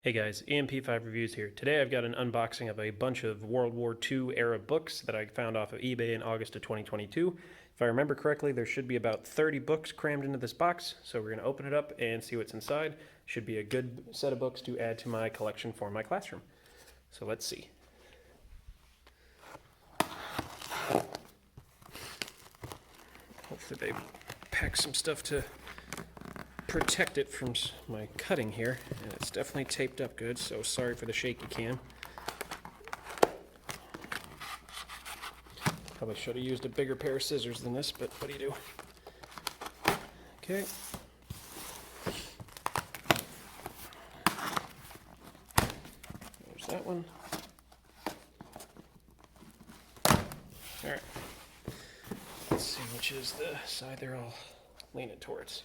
Hey guys, EMP5 Reviews here. Today I've got an unboxing of a bunch of World War II era books that I found off of eBay in August of 2022. If I remember correctly, there should be about 30 books crammed into this box, so we're going to open it up and see what's inside. Should be a good set of books to add to my collection for my classroom. So let's see. Hopefully they pack some stuff to protect it from my cutting here, and it's definitely taped up good, so sorry for the shaky cam. Probably should have used a bigger pair of scissors than this, but what do you do? Okay. There's that one. Alright. Let's see which is the side they're all leaning towards.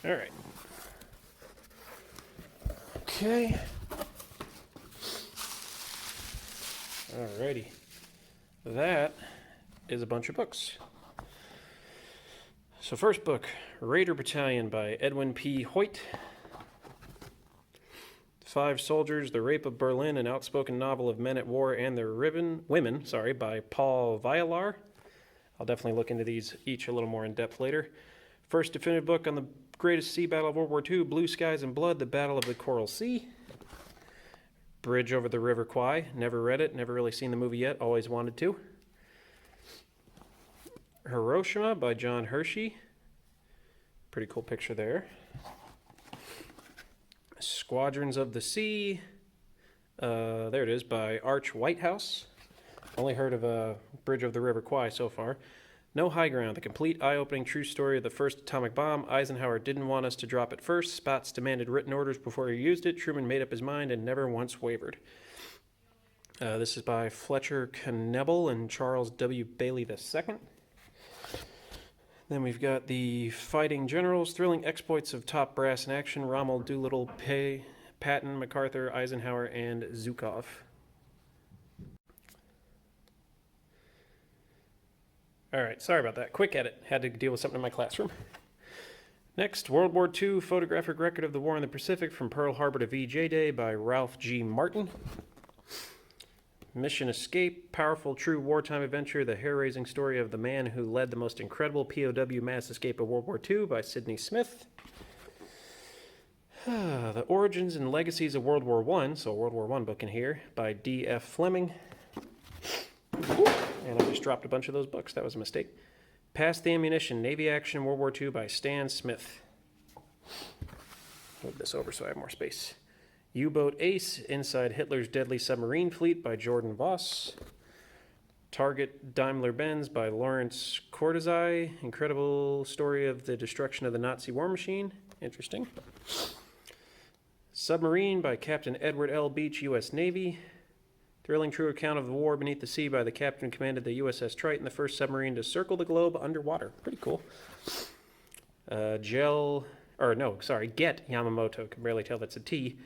All right. Okay. Alrighty. That is a bunch of books. So first book, Raider Battalion by Edwin P. Hoyt. Five Soldiers, The Rape of Berlin, an outspoken novel of men at war and their women, by Paul Vialar. I'll definitely look into these each a little more in depth later. First definitive book on the greatest sea battle of World War II, Blue Skies and Blood, the Battle of the Coral Sea. Bridge over the River Kwai. Never read it, never really seen the movie yet, always wanted to. Hiroshima by John Hershey. Pretty cool picture there. Squadrons of the Sea. There it is, by Arch Whitehouse. Only heard of Bridge over the River Kwai so far. No High Ground, the complete eye-opening true story of the first atomic bomb. Eisenhower didn't want us to drop it first. Spaatz demanded written orders before he used it. Truman made up his mind and never once wavered. This is by Fletcher Knebel and Charles W. Bailey II. Then we've got the Fighting Generals, Thrilling Exploits of Top Brass in Action, Rommel, Doolittle, Patton, MacArthur, Eisenhower, and Zhukov. All right, sorry about that. Quick edit. Had to deal with something in my classroom. Next, World War II, Photographic Record of the War in the Pacific from Pearl Harbor to VJ Day by Ralph G. Martin. Mission Escape, Powerful True Wartime Adventure, the hair-raising story of the man who led the most incredible POW mass escape of World War II by Sidney Smith. The Origins and Legacies of World War I, so a World War I book in here, by D.F. Fleming. And I just dropped a bunch of those books. That was a mistake. Pass the Ammunition, Navy Action, World War II by Stan Smith. Move this over so I have more space. U-Boat Ace, Inside Hitler's Deadly Submarine Fleet by Jordan Voss. Target Daimler-Benz by Lawrence Cortazai. Incredible story of the destruction of the Nazi war machine. Interesting. Submarine by Captain Edward L. Beach, U.S. Navy. Thrilling true account of the war beneath the sea by the captain who commanded the USS Triton, the first submarine to circle the globe underwater. Pretty cool. Get Yamamoto, can barely tell that's a T,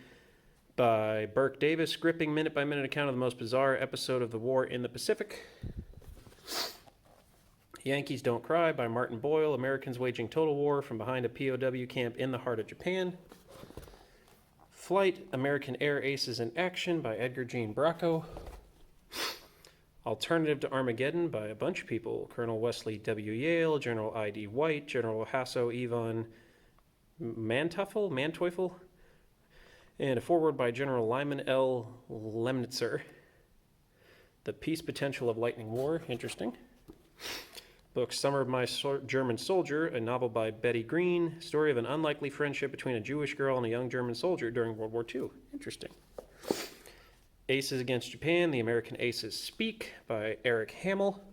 by Burke Davis, gripping minute-by-minute account of the most bizarre episode of the war in the Pacific. Yankees Don't Cry by Martin Boyle, Americans waging total war from behind a POW camp in the heart of Japan. Flight, American Air Aces in Action by Edgar Jean Bracco. Alternative to Armageddon by a bunch of people. Colonel Wesley W. Yale, General I.D. White, General Hasso Ivan Manteuffel, and a foreword by General Lyman L. Lemnitzer. The Peace Potential of Lightning War, interesting. Book Summer of My German Soldier, a novel by Betty Green, story of an unlikely friendship between a Jewish girl and a young German soldier during World War II. Interesting. Aces Against Japan, The American Aces Speak by Eric Hamill.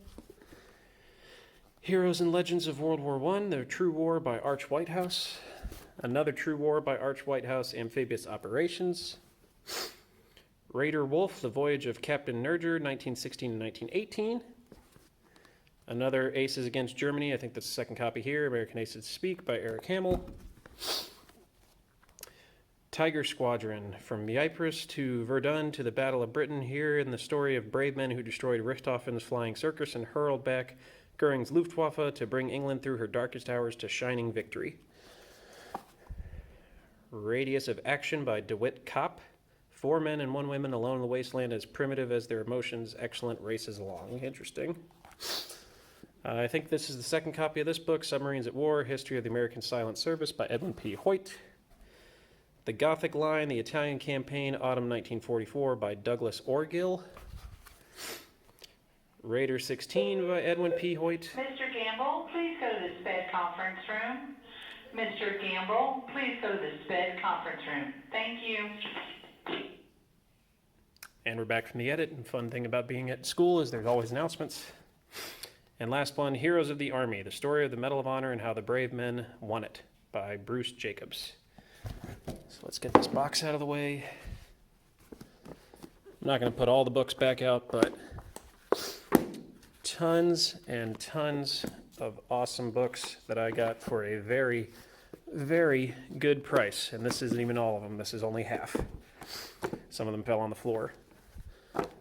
Heroes and Legends of World War I, The True War by Arch Whitehouse. Another True War by Arch Whitehouse, Amphibious Operations. Raider Wolf, The Voyage of Captain Nerger, 1916 and 1918. Another Aces Against Germany, I think that's the second copy here, American Aces Speak by Eric Hamill. Tiger Squadron, from Ypres to Verdun to the Battle of Britain, here in the story of brave men who destroyed Richthofen's flying circus and hurled back Goering's Luftwaffe to bring England through her darkest hours to shining victory. Radius of Action by DeWitt Kopp. 4 men and 1 woman alone in the wasteland, as primitive as their emotions, excellent races along. Interesting. I think this is the second copy of this book, Submarines at War, History of the American Silent Service by Edwin P. Hoyt. The Gothic Line, The Italian Campaign, Autumn 1944 by Douglas Orgill. Raider 16 by Edwin P. Hoyt. Mr. Gamble, please go to the SPED conference room. Mr. Gamble, please go to the SPED conference room. Thank you. And we're back from the edit, and fun thing about being at school is there's always announcements. And last one, Heroes of the Army, the story of the Medal of Honor and how the brave men won it by Bruce Jacobs. So let's get this box out of the way. I'm not going to put all the books back out, but tons and tons of awesome books that I got for a very, very good price. And this isn't even all of them. This is only half. Some of them fell on the floor.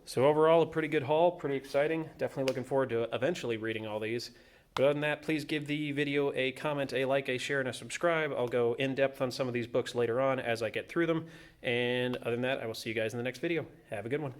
So overall, a pretty good haul, pretty exciting. Definitely looking forward to eventually reading all these. But other than that, please give the video a comment, a like, a share, and a subscribe. I'll go in depth on some of these books later on as I get through them. And other than that, I will see you guys in the next video. Have a good one.